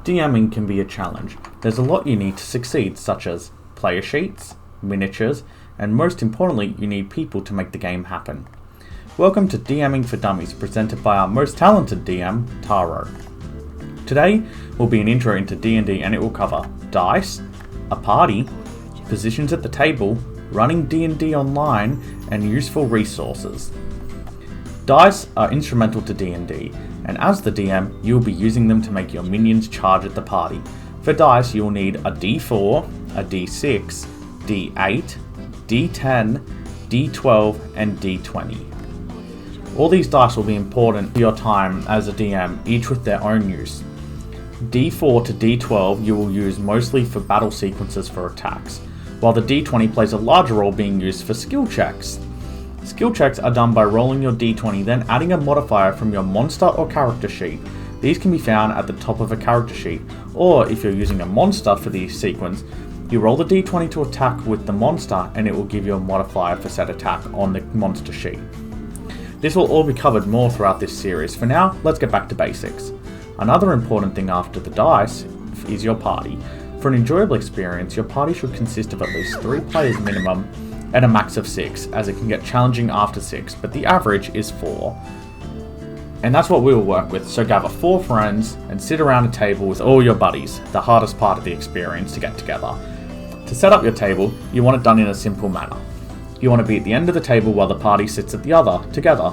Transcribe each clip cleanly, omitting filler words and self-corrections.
DMing can be a challenge. There's a lot you need to succeed, such as player sheets, miniatures, and most importantly, you need people to make the game happen. Welcome to DMing for Dummies, presented by our most talented DM, Taro. Today will be an intro into D&D and it will cover dice, a party, positions at the table, running D&D online, and useful resources. Dice are instrumental to D&D, and as the DM, you'll be using them to make your minions charge at the party. For dice, you'll need a D4, a D6, D8, D10, D12, and D20. All these dice will be important for your time as a DM, each with their own use. D4 to D12 you will use mostly for battle sequences for attacks, while the D20 plays a larger role being used for skill checks. Skill checks are done by rolling your D20, then adding a modifier from your monster or character sheet. These can be found at the top of a character sheet, or if you're using a monster for the sequence, you roll the D20 to attack with the monster and it will give you a modifier for said attack on the monster sheet. This will all be covered more throughout this series. For now, let's get back to basics. Another important thing after the dice is your party. For an enjoyable experience, your party should consist of at least 3 players minimum and a max of 6, as it can get challenging after 6, but the average is 4. And that's what we will work with, so gather 4 friends and sit around a table with all your buddies, the hardest part of the experience to get together. To set up your table, you want it done in a simple manner. You want to be at the end of the table while the party sits at the other, together.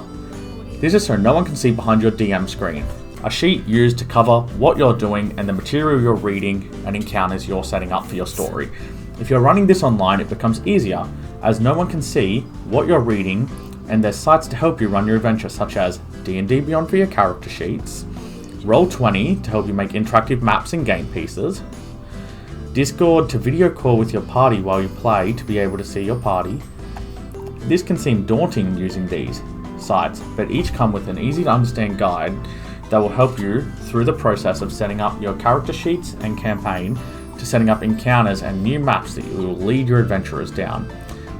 This is so no one can see behind your DM screen. A sheet used to cover what you're doing and the material you're reading and encounters you're setting up for your story. If you're running this online, it becomes easier, as no one can see what you're reading, and there's sites to help you run your adventure, such as D&D Beyond for your character sheets, Roll20 to help you make interactive maps and game pieces, Discord to video call with your party while you play to be able to see your party. This can seem daunting using these sites, but each come with an easy to understand guide that will help you through the process of setting up your character sheets and campaign, to setting up encounters and new maps that will lead your adventurers down.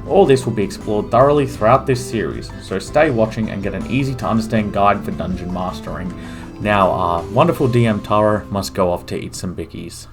All this will be explored thoroughly throughout this series, so stay watching and get an easy to understand guide for dungeon mastering. Now our wonderful DM Taro must go off to eat some bickies.